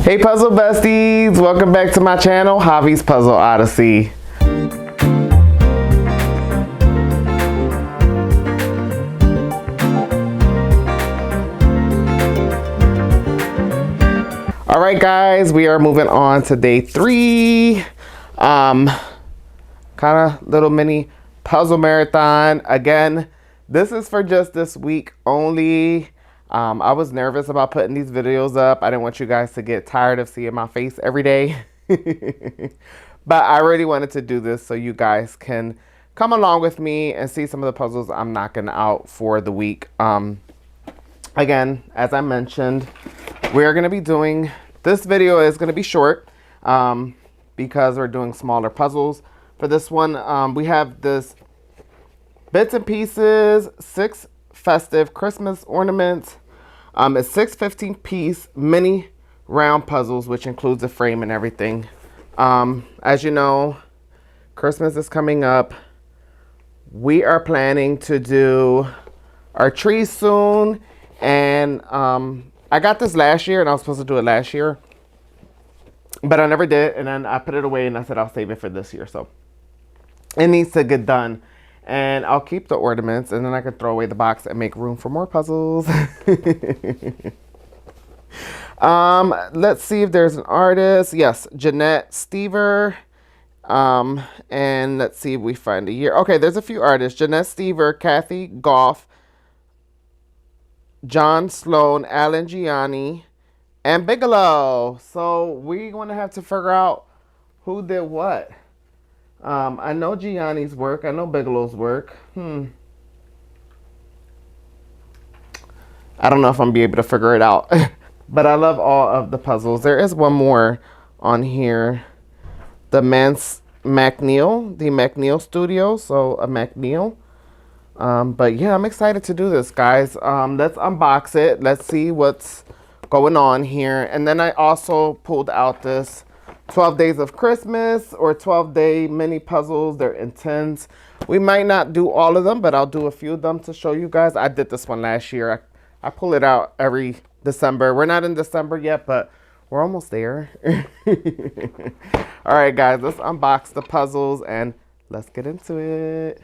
Hey Puzzle Besties, welcome back to my channel, Javy's Puzzle Odyssey. Alright guys, we are moving on to day 3. Kind of little mini puzzle marathon. Again, this is for just this week only. I was nervous about putting these videos up. I didn't want you guys to get tired of seeing my face every day. But I really wanted to do this so you guys can come along with me and see some of the puzzles I'm knocking out for the week. Again, as I mentioned, we're going to be doing, this video is going to be short because we're doing smaller puzzles. For this one, we have this bits and pieces, 6 festive Christmas ornaments. It's 6 15-piece mini round puzzles, which includes a frame and everything. As you know, Christmas is coming up. We are planning to do our tree soon, and I got this last year, and I was supposed to do it last year, but I never did, and then I put it away, and I said I'll save it for this year, so it needs to get done. And I'll keep the ornaments, and then I can throw away the box and make room for more puzzles. Let's see if there's an artist. Yes, Jeanette Stever. And let's see if we find a year. Okay, there's a few artists. Jeanette Stever, Kathy Goff, John Sloan, Alan Gianni, and Bigelow. So we're going to have to figure out who did what. I know Gianni's work. I know Bigelow's work. I don't know if I'm going to be able to figure it out. But I love all of the puzzles. There is one more on here. The McNeil Studio. So a McNeil. But yeah, I'm excited to do this, guys. Let's unbox it. Let's see what's going on here. And then I also pulled out this 12 Days of Christmas or 12-day mini puzzles. They're intense. We might not do all of them, but I'll do a few of them to show you guys. I did this one last year. I pull it out every December. We're not in December yet, but we're almost there. All right, guys, let's unbox the puzzles and let's get into it.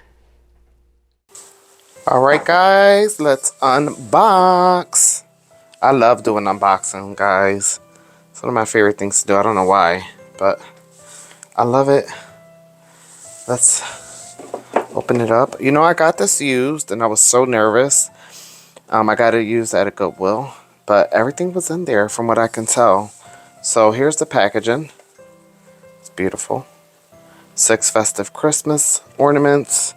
All right, guys, let's unbox. I love doing unboxing, guys. It's one of my favorite things to do. I don't know why, but I love it. Let's open it up. You know, I got this used, and I was so nervous. I got it used at a Goodwill, but everything was in there from what I can tell. So here's the packaging. It's beautiful. 6 festive Christmas ornaments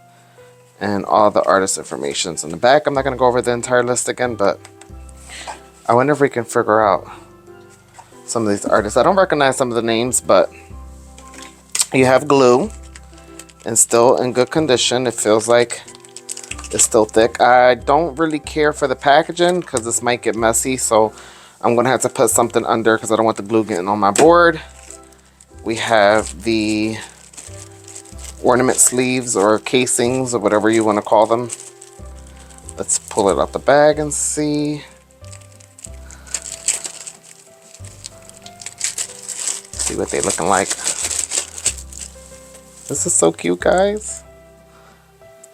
and all the artist information's in the back. I'm not going to go over the entire list again, but I wonder if we can figure out some of these artists. I don't recognize some of the names, but you have glue and still in good condition. It feels like it's still thick. I don't really care for the packaging because this might get messy, so I'm gonna have to put something under because I don't want the glue getting on my board. We have the ornament sleeves or casings or whatever you want to call them. Let's pull it out the bag and see. See what they're looking like. This is so cute, guys.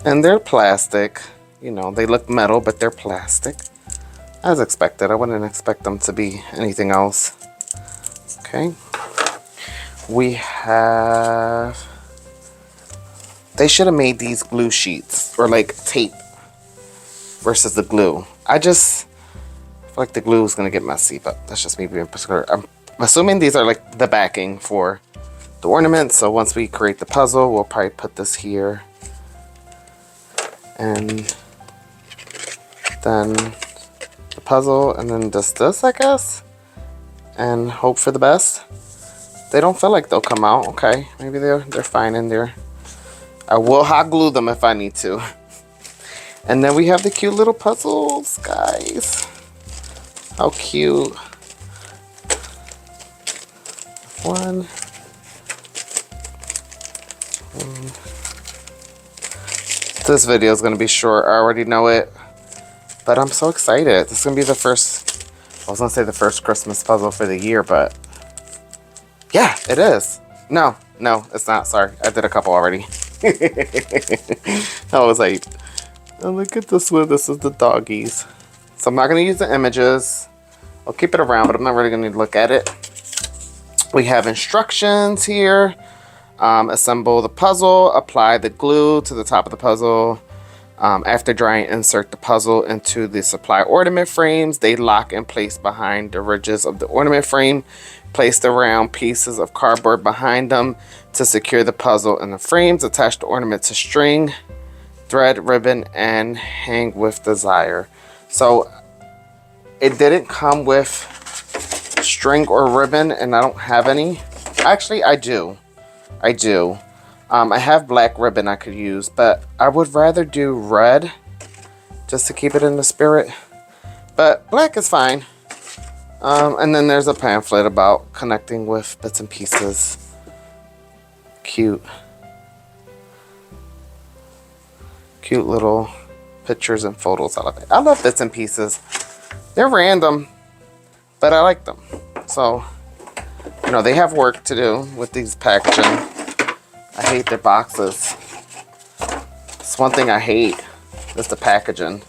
And they're plastic. You know, they look metal, but they're plastic. As expected. I wouldn't expect them to be anything else. Okay. We have... They should have made these glue sheets. Or like tape. Versus the glue. I feel like the glue is going to get messy. But that's just me being particular. I'm assuming these are like the backing for the ornaments. So once we create the puzzle, we'll probably put this here. And then the puzzle, and then just this, I guess. And hope for the best. They don't feel like they'll come out. Okay, maybe they're fine in there. I will hot glue them if I need to. And then we have the cute little puzzles, guys. How cute. One. This video is going to be short. I already know it. But I'm so excited. This is going to be the first I was gonna say the first Christmas puzzle for the year, but yeah, it is. No, it's not. Sorry, I did a couple already. I was like, oh, look at this one. This is the doggies. So I'm not gonna use the images. I'll keep it around, but I'm not really gonna look at it. We have instructions here. Assemble the puzzle. Apply the glue to the top of the puzzle. After drying, insert the puzzle into the supply ornament frames. They lock in place behind the ridges of the ornament frame. Place the round pieces of cardboard behind them to secure the puzzle in the frames. Attach the ornament to string, thread, ribbon, and hang with desire. So it didn't come with string or ribbon, and I don't have any. Actually, I do. I have black ribbon I could use, but I would rather do red just to keep it in the spirit. But black is fine. And then there's a pamphlet about connecting with bits and pieces. Cute little pictures and photos. I love it. I love bits and pieces. They're random, but I like them. So, you know, they have work to do with these packaging. I hate their boxes. It's one thing I hate, is the packaging.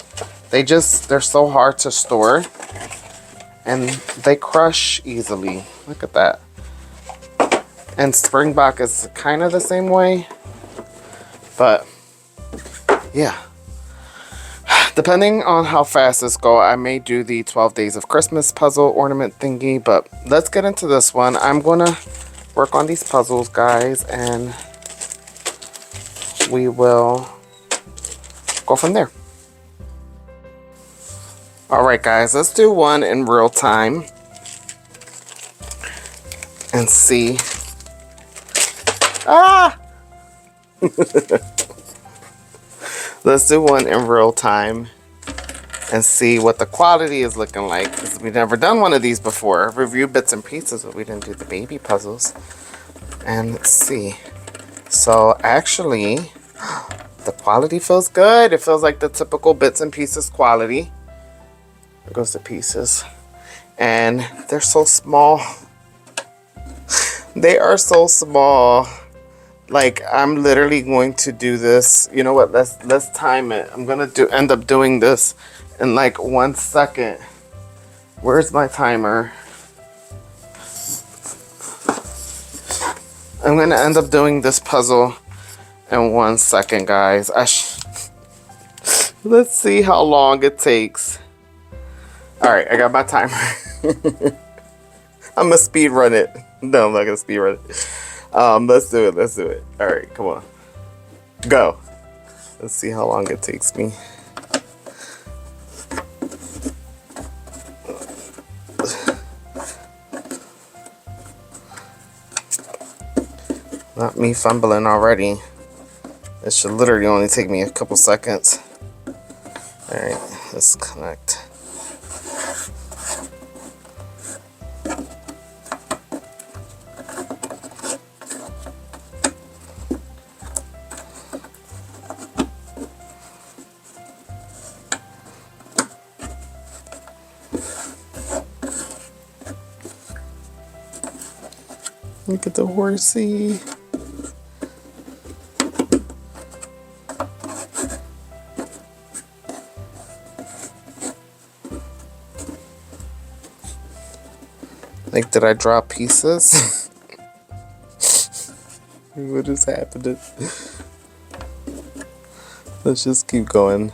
They're so hard to store, and they crush easily. Look at that. And Springbok is kind of the same way, but yeah. Depending on how fast this goes, I may do the 12 Days of Christmas puzzle ornament thingy, but let's get into this one. I'm gonna work on these puzzles, guys, and we will go from there. Alright guys, let's do one in real time and see. Let's do one in real time and see what the quality is looking like, because we've never done one of these before. I've reviewed bits and pieces, but we didn't do the baby puzzles. And let's see. So actually, the quality feels good. It feels like the typical bits and pieces quality. There goes the pieces. And they're so small. They are so small. Like, I'm literally going to do this. You know what? Let's time it. I'm gonna end up doing this in like 1 second. Where's my timer? I'm gonna end up doing this puzzle in 1 second, guys. Let's see how long it takes. All right, I got my timer. I'm gonna speed run it. No, I'm not gonna speed run it. Let's do it. All right, come on. Go. Let's see how long it takes me. Not me fumbling already. It should literally only take me a couple seconds. All right, let's connect. Look at the horsey. Like, did I drop pieces? What is happening? Let's just keep going.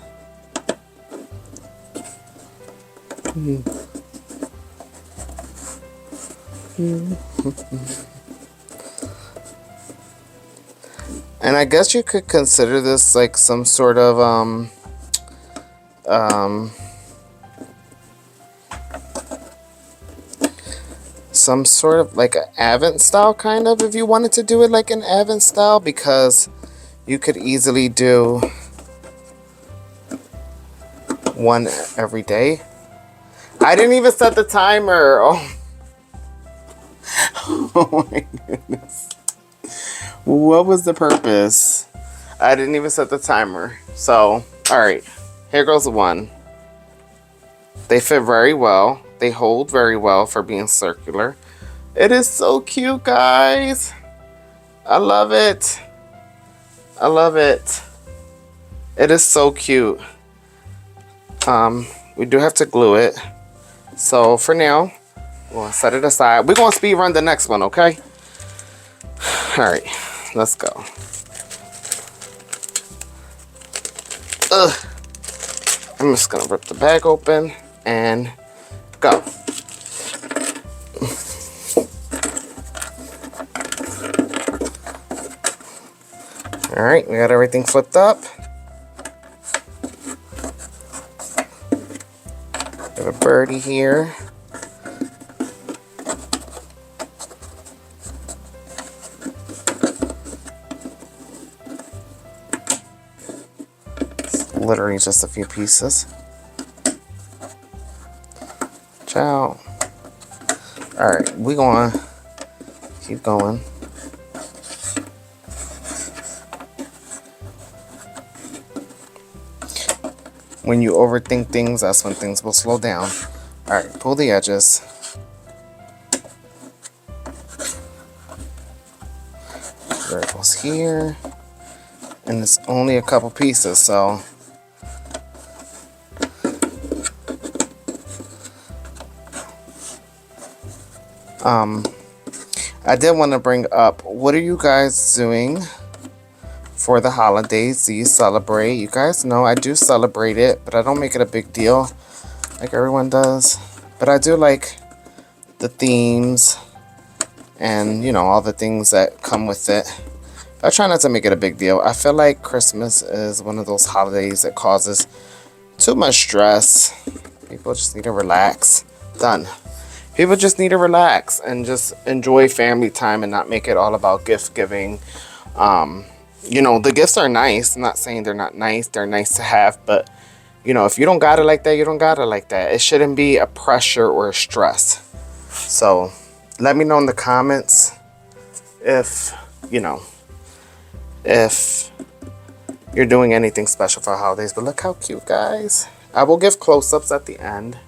And I guess you could consider this like some sort of some sort of like an Advent style, kind of, if you wanted to do it like an Advent style, because you could easily do one every day. I didn't even set the timer. Oh, oh my goodness. What was the purpose? I didn't even set the timer. So, alright. Here goes one. They fit very well. They hold very well for being circular. It is so cute, guys. I love it. I love it. It is so cute. We do have to glue it. So for now, we'll set it aside. We're going to speed run the next one, okay? All right, let's go. Ugh. I'm just going to rip the bag open and go. All right, we got everything flipped up. We have a birdie here. It's literally just a few pieces. Ciao. All right, we're going to keep going. When you overthink things, that's when things will slow down. All right, pull the edges. There it goes here. And it's only a couple pieces, so. I did want to bring up, what are you guys doing for the holidays? Do you celebrate? You guys know I do celebrate it, but I don't make it a big deal like everyone does. But I do like the themes and, you know, all the things that come with it. I try not to make it a big deal. I feel like Christmas is one of those holidays that causes too much stress. People just need to relax. Done. People just need to relax and just enjoy family time and not make it all about gift giving. You know, the gifts are nice. I'm not saying they're not nice. They're nice to have. But, you know, if you don't got it like that, you don't got it like that. It shouldn't be a pressure or a stress. So let me know in the comments if, you know, if you're doing anything special for holidays. But look how cute, guys. I will give close-ups at the end.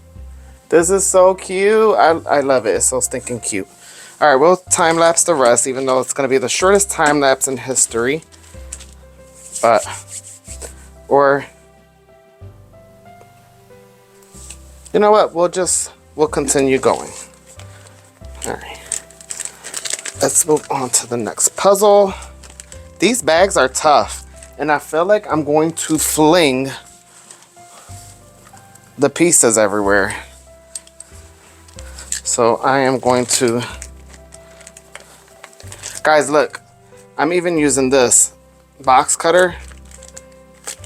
This is so cute. I love it. It's so stinking cute. All right, we'll time-lapse the rest, even though it's going to be the shortest time-lapse in history. But, or, you know what? We'll continue going. All right. Let's move on to the next puzzle. These bags are tough, and I feel like I'm going to fling the pieces everywhere. So I am going to, guys, look, I'm even using this box cutter.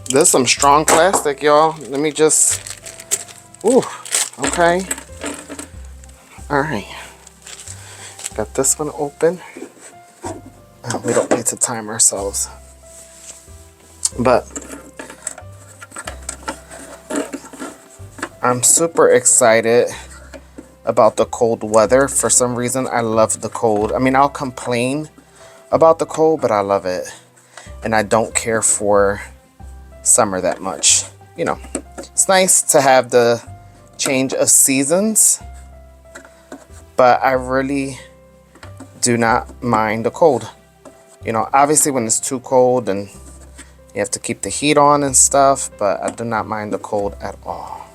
This is some strong plastic, y'all. Let me just, ooh, okay. All right. Got this one open. We don't need to time ourselves. But I'm super excited about the cold weather. For some reason, I love the cold. I mean, I'll complain about the cold, but I love it. And I don't care for summer that much. You know, it's nice to have the change of seasons, but I really do not mind the cold. You know, obviously when it's too cold and you have to keep the heat on and stuff, but I do not mind the cold at all.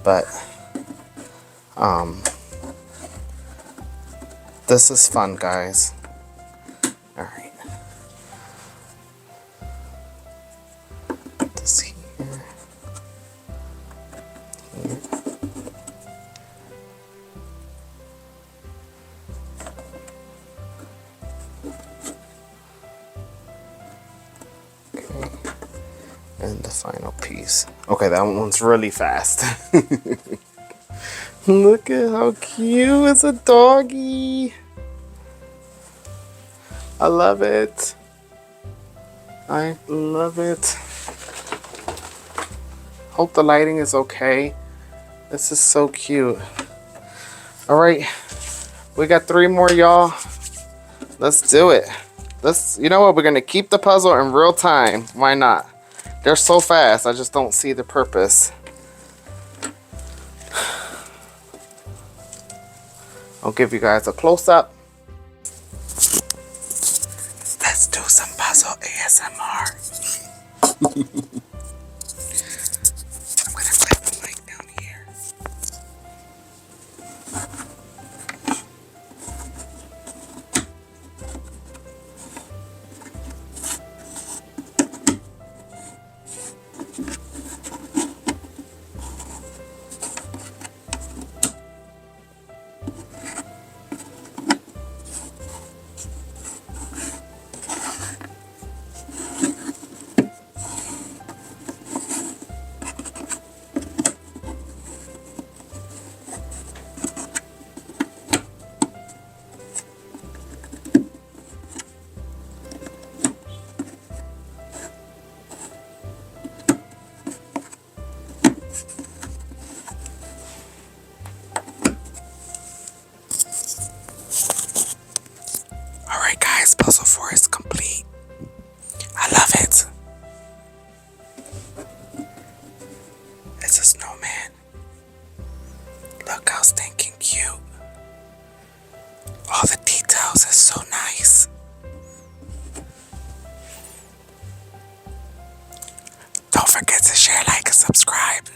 But this is fun, guys. All right. Put this here. Here. Okay. And the final piece. Okay, that one's really fast. Look at how cute. It's a doggy. I love it. I love it. Hope the lighting is okay. This is so cute. All right. We got 3 more, y'all. Let's do it. You know what? We're going to keep the puzzle in real time. Why not? They're so fast. I just don't see the purpose. I'll give you guys a close-up. Let's do some puzzle ASMR. I'm gonna clip the mic down here. Alright guys, puzzle 4 is complete. I love it. It's a snowman. Look how stinking cute. All the details is so nice. Don't forget to share, like, and subscribe.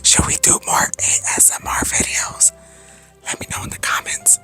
Should we do more ASMR videos? Let me know in the comments.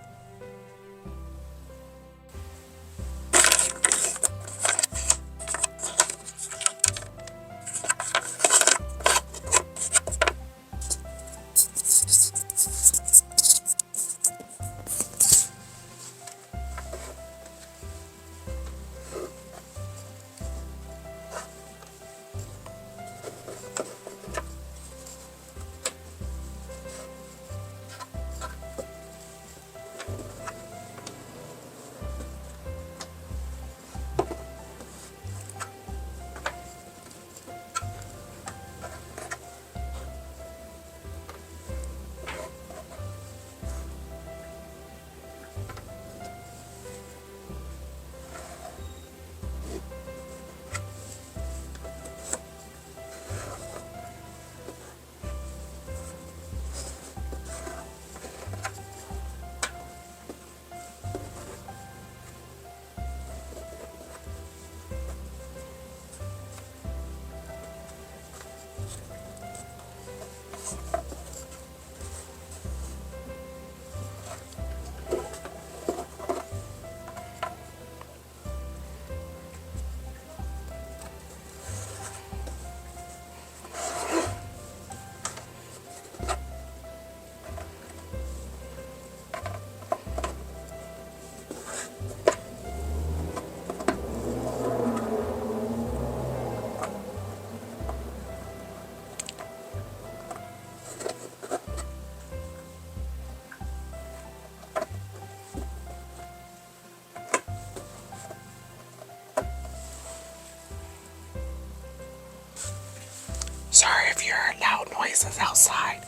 Sorry if you heard loud noises outside.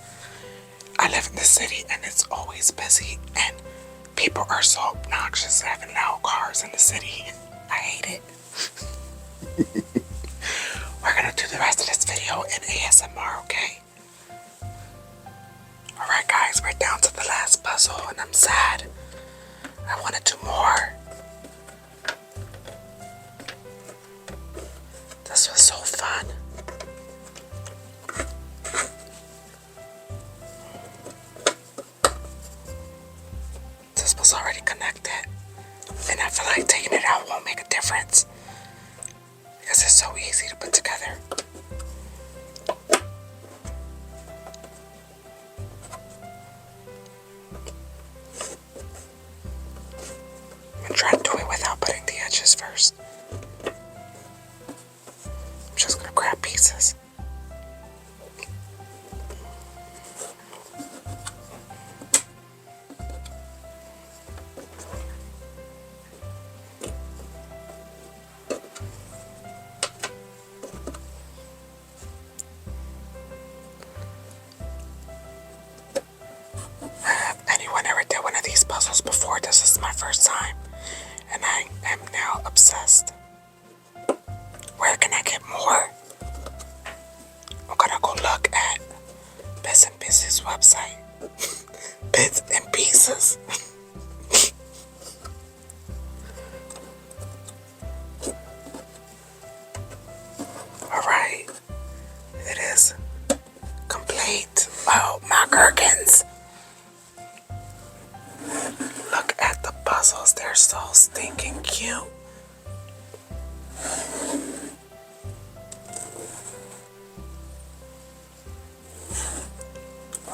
I live in the city and it's always busy and people are so obnoxious having loud cars in the city. I hate it. We're gonna do the rest of this video in ASMR, okay? Alright guys, we're down to the last puzzle and I'm sad. I want to do more. This was so fun. This was already connected. And I feel like taking it out won't make a difference. Because it's so easy to put together. I'm gonna try to do it without putting the edges first. I'm just gonna grab pieces. Anyone ever did one of these puzzles before? This is my first time. And I am now obsessed. Where can I get more? I'm gonna go look at Bits and Pieces. is his website. Bits and Pieces. Alright. It is complete. Oh, my gherkins. Look at the puzzles. They're so stinking cute.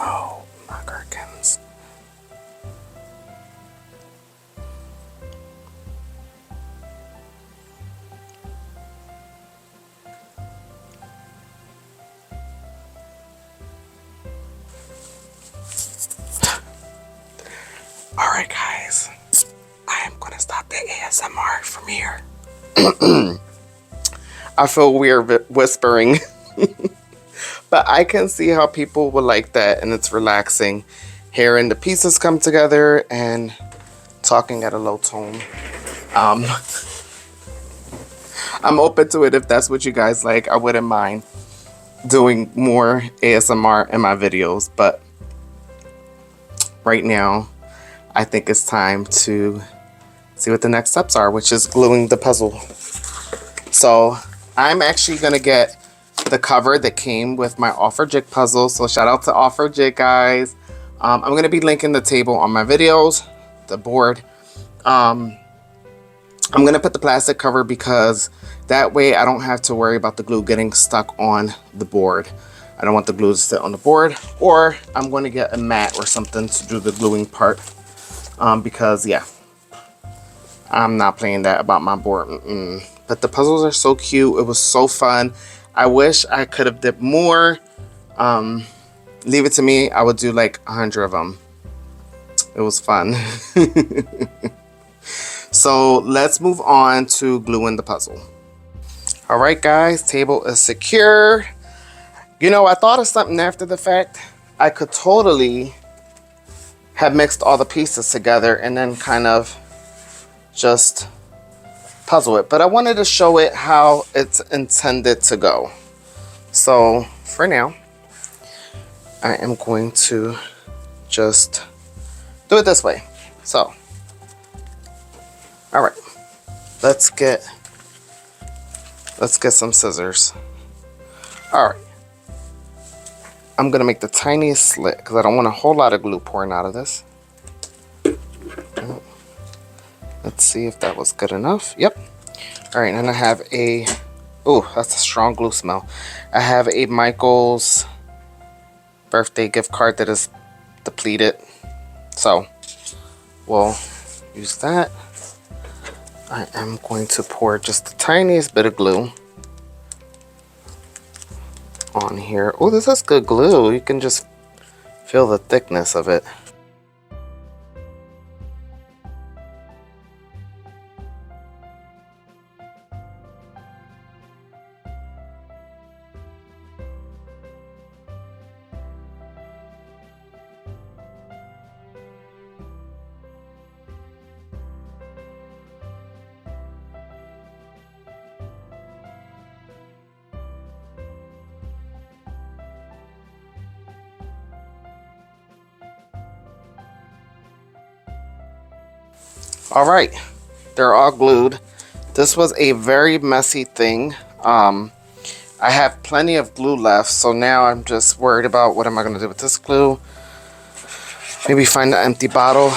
Oh, my gherkins. Alright guys, I am going to stop the ASMR from here. I feel weird whispering, but I can see how people would like that, and it's relaxing. Hearing the pieces come together and talking at a low tone. I'm open to it if that's what you guys like. I wouldn't mind doing more ASMR in my videos, but right now I think it's time to see what the next steps are, which is gluing the puzzle. So I'm actually gonna get the cover that came with my Offer Jig puzzle. So shout out to Offer Jig, guys. I'm gonna be linking the table on my videos, the board. I'm gonna put the plastic cover because that way I don't have to worry about the glue getting stuck on the board. I don't want the glue to sit on the board, or I'm going to get a mat or something to do the gluing part. Because yeah, I'm not playing that about my board. But the puzzles are so cute. It was so fun. I wish I could have did more. Leave it to me. I would do like 100 of them. It was fun. So let's move on to gluing the puzzle. All right, guys, table is secure. You know, I thought of something after the fact. I could totally have mixed all the pieces together and then kind of just puzzle it. But I wanted to show it how it's intended to go. So for now, I am going to just do it this way. So, all right, let's get some scissors. All right, I'm gonna make the tiniest slit because I don't want a whole lot of glue pouring out of this. Let's see if that was good enough. Yep. All right, and I have a, oh, that's a strong glue smell. I have a Michael's birthday gift card that is depleted, so we'll use that. I am going to pour just the tiniest bit of glue on here. Oh, this is good glue. You can just feel the thickness of it. All right, they're all glued. This was a very messy thing. I have plenty of glue left, so now I'm just worried about what am I going to do with this glue. Maybe find an empty bottle.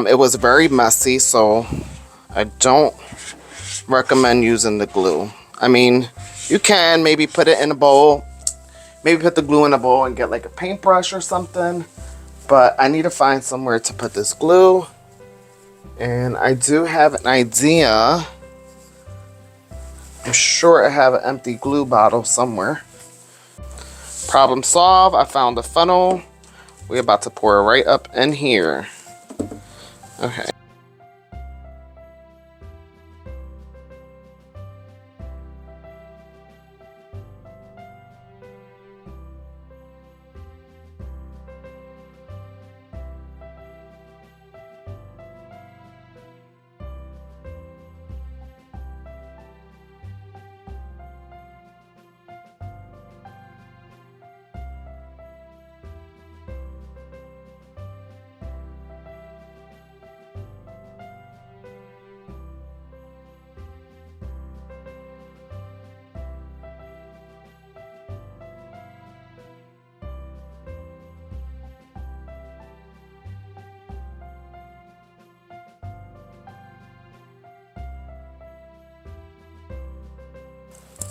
It was very messy, so I don't recommend using the glue. I mean, you can maybe put it in a bowl, maybe put the glue in a bowl and get like a paintbrush or something, but I need to find somewhere to put this glue. And I do have an idea. I'm sure I have an empty glue bottle somewhere. Problem solved. I found the funnel. We're about to pour it right up in here. Okay.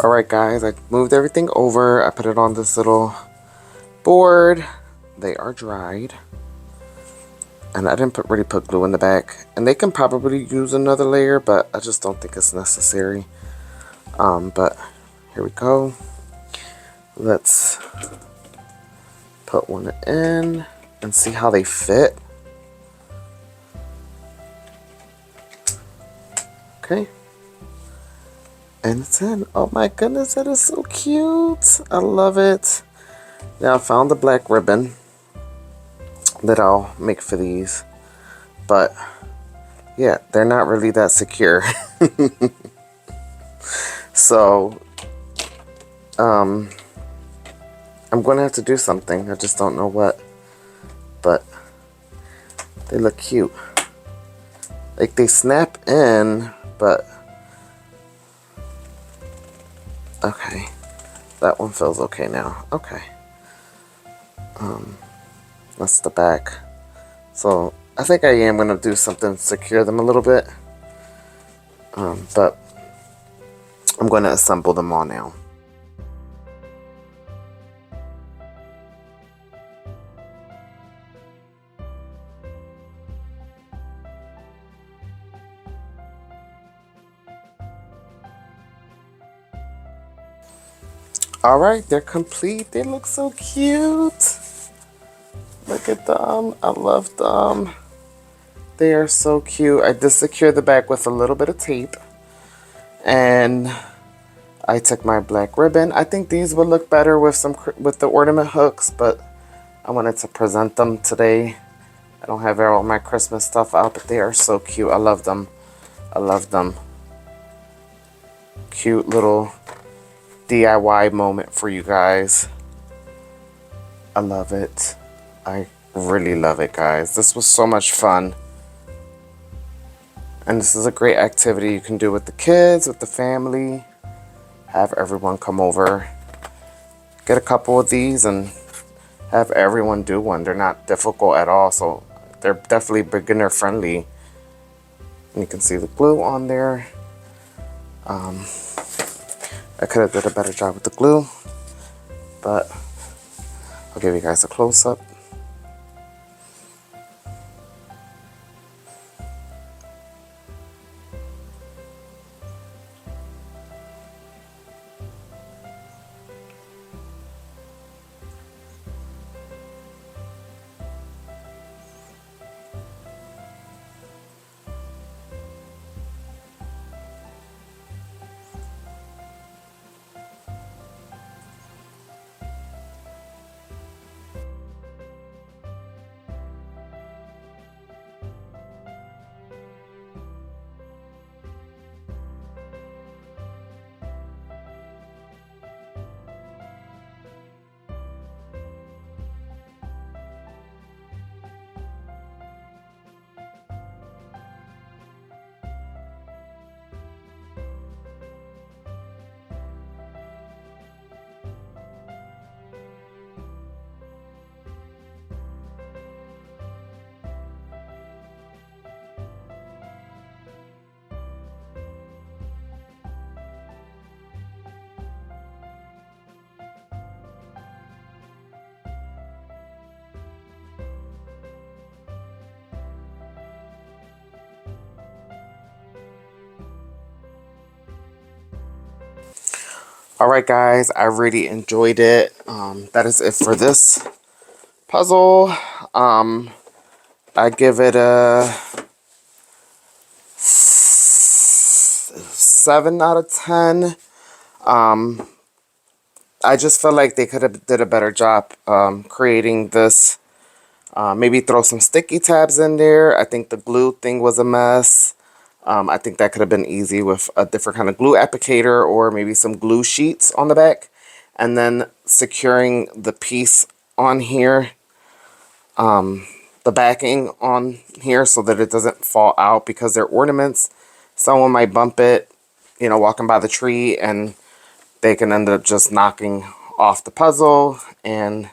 Alright guys, I moved everything over. I put it on this little board. They are dried. And I didn't really put glue in the back. And they can probably use another layer, but I just don't think it's necessary. But here we go. Let's put one in and see how they fit. Okay. And it's in. Oh my goodness, that is so cute. I love it. Now I found the black ribbon that I'll make for these. But yeah, they're not really that secure. So I'm gonna have to do something. I just don't know what. But they look cute. Like they snap in, but okay. That one feels okay now. Okay. That's the back. So I think I am gonna do something to secure them a little bit. But I'm gonna assemble them all now. Alright, they're complete. They look so cute. Look at them. I love them. They are so cute. I just secured the back with a little bit of tape. And I took my black ribbon. I think these would look better with the ornament hooks, but I wanted to present them today. I don't have all my Christmas stuff out, but they are so cute. I love them. I love them. Cute little DIY moment for you guys. I love it. I really love it, guys. This was so much fun. And this is a great activity you can do with the kids, with the family. Have everyone come over. Get a couple of these and have everyone do one. They're not difficult at all, so they're definitely beginner friendly. And you can see the glue on there. I could have did a better job with the glue, but I'll give you guys a close-up. Alright guys, I really enjoyed it. That is it for this puzzle. I give it a 7 out of 10. I just feel like they could have did a better job creating this. Maybe throw some sticky tabs in there. I think the glue thing was a mess. I think that could have been easy with a different kind of glue applicator or maybe some glue sheets on the back. And then securing the piece on here, the backing on here so that it doesn't fall out because they're ornaments. Someone might bump it, you know, walking by the tree, and they can end up just knocking off the puzzle. And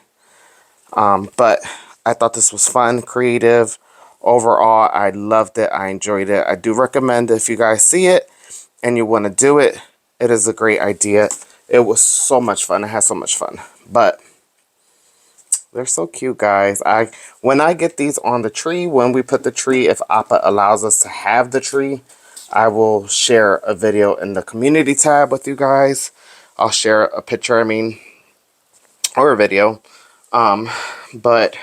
but I thought this was fun, creative. Overall, I loved it. I enjoyed it. I do recommend if you guys see it and you want to do it, it is a great idea. It was so much fun. I had so much fun. But they're so cute, guys. When I get these on the tree, when we put the tree, if Appa allows us to have the tree, I will share a video in the community tab with you guys. I'll share a picture, or a video. But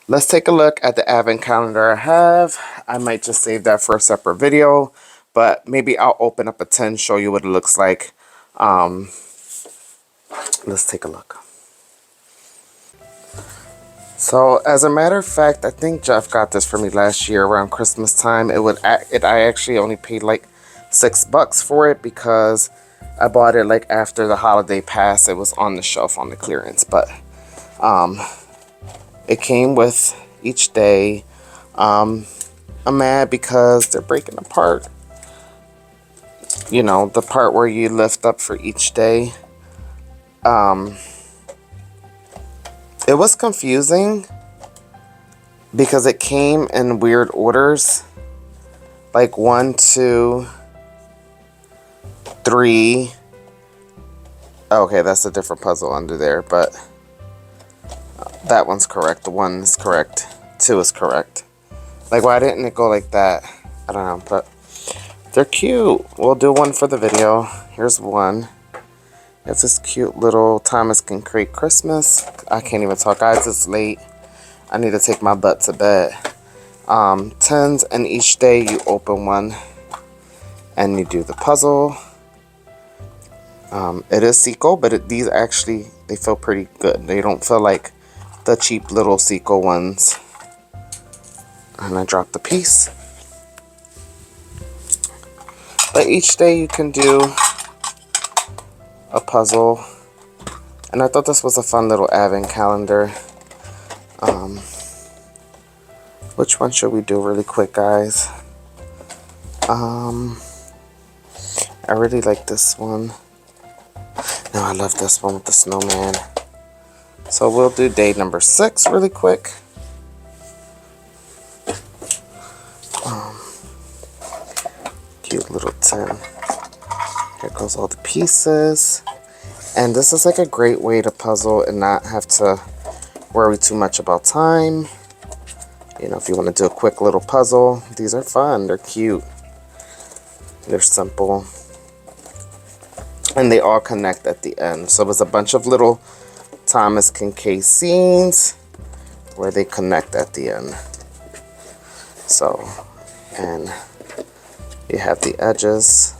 let's take a look at the advent calendar I have. I might just save that for a separate video, but maybe I'll open up a tin, show you what it looks like. Let's take a look. So, as a matter of fact, I think Jeff got this for me last year around Christmas time. I actually only paid like $6 for it because I bought it like after the holiday pass. It was on the shelf on the clearance, but it came with each day. I'm mad because they're breaking apart. You know, the part where you lift up for each day. It was confusing because it came in weird orders. Like 1, 2, 3. Okay, that's a different puzzle under there, but that one's correct. The 1 is correct. 2 is correct. Like, why didn't it go like that? I don't know, but they're cute. We'll do one for the video. Here's one. It's this cute little Thomas Kinkade Christmas. I can't even talk, guys. It's late. I need to take my butt to bed. 10s, and each day you open one and you do the puzzle. It is Sequel, but these actually, they feel pretty good. They don't feel like the cheap little Sequel ones. And I dropped the piece. But each day you can do a puzzle. And I thought this was a fun little advent calendar. Which one should we do really quick, guys? I really like this one. No, I love this one with the snowman. So we'll do day number 6 really quick. Cute little tin. Here goes all the pieces. And this is like a great way to puzzle and not have to worry too much about time. You know, if you want to do a quick little puzzle, these are fun. They're cute. They're simple. And they all connect at the end. So there's a bunch of little Thomas Kinkade scenes where they connect at the end. So, and you have the edges.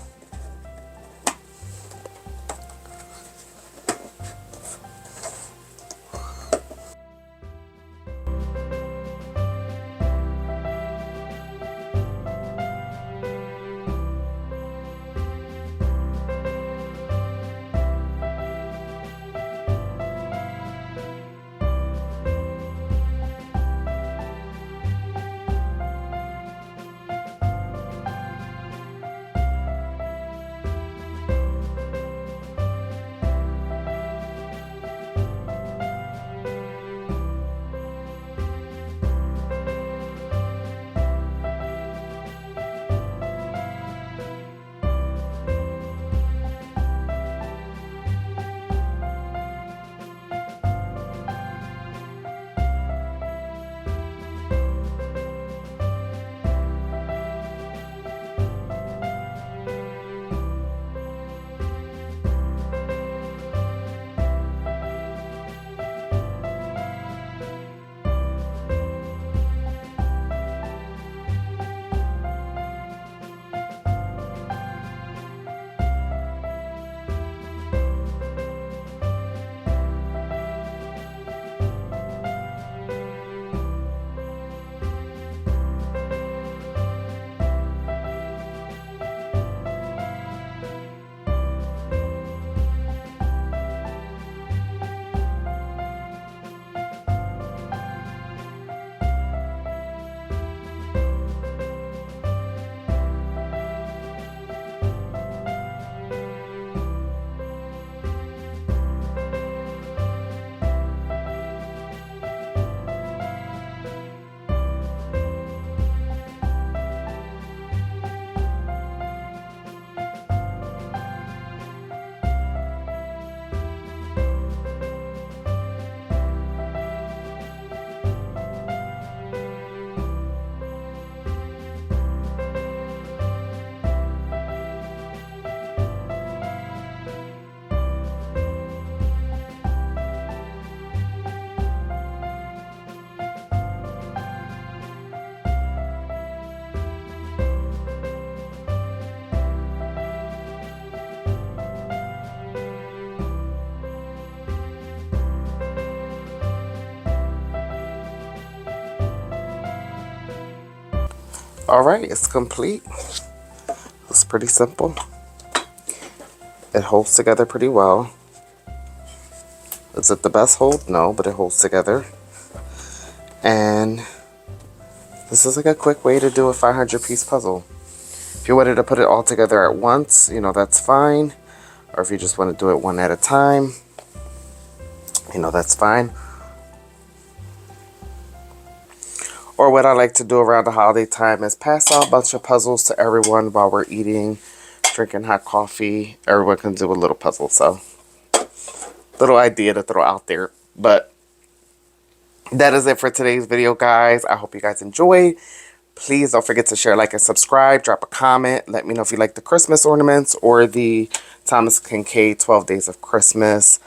All right, it's complete. It's pretty simple. It holds together pretty well. Is it the best hold? No, but it holds together. And this is like a quick way to do a 500-piece puzzle. If you wanted to put it all together at once, you know, that's fine. Or if you just want to do it one at a time, you know, that's fine. Or what I like to do around the holiday time is pass out a bunch of puzzles to everyone while we're eating, drinking hot coffee. Everyone can do a little puzzle. So, little idea to throw out there. But that is it for today's video, guys. I hope you guys enjoyed. Please don't forget to share, like, and subscribe. Drop a comment. Let me know if you like the Christmas ornaments or the Thomas Kinkade 12 Days of Christmas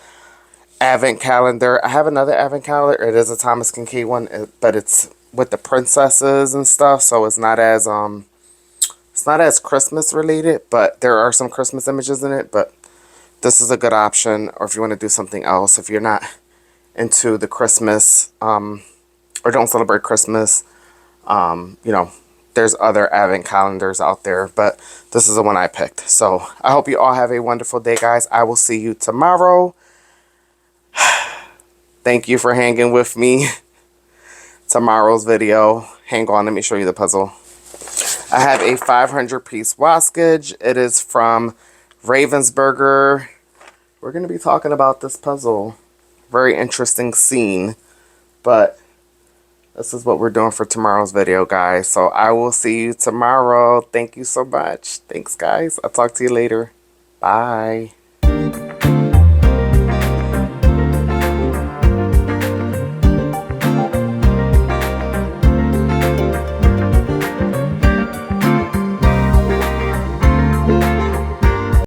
Advent calendar. I have another Advent calendar. It is a Thomas Kinkade one, but it's with the princesses and stuff, so it's not as Christmas related, but there are some Christmas images in it. But this is a good option, or if you want to do something else, if you're not into the Christmas or don't celebrate Christmas, you know, there's other Advent calendars out there, but this is the one I picked. So I hope you all have a wonderful day, guys. I will see you tomorrow. Thank you for hanging with me. Tomorrow's video. Hang on, let me show you the puzzle. I have a 500-piece waskage. It is from Ravensburger. We're going to be talking about this puzzle. Very interesting scene. But this is what we're doing for tomorrow's video, guys. So I will see you tomorrow. Thank you so much. Thanks, guys. I'll talk to you later. Bye.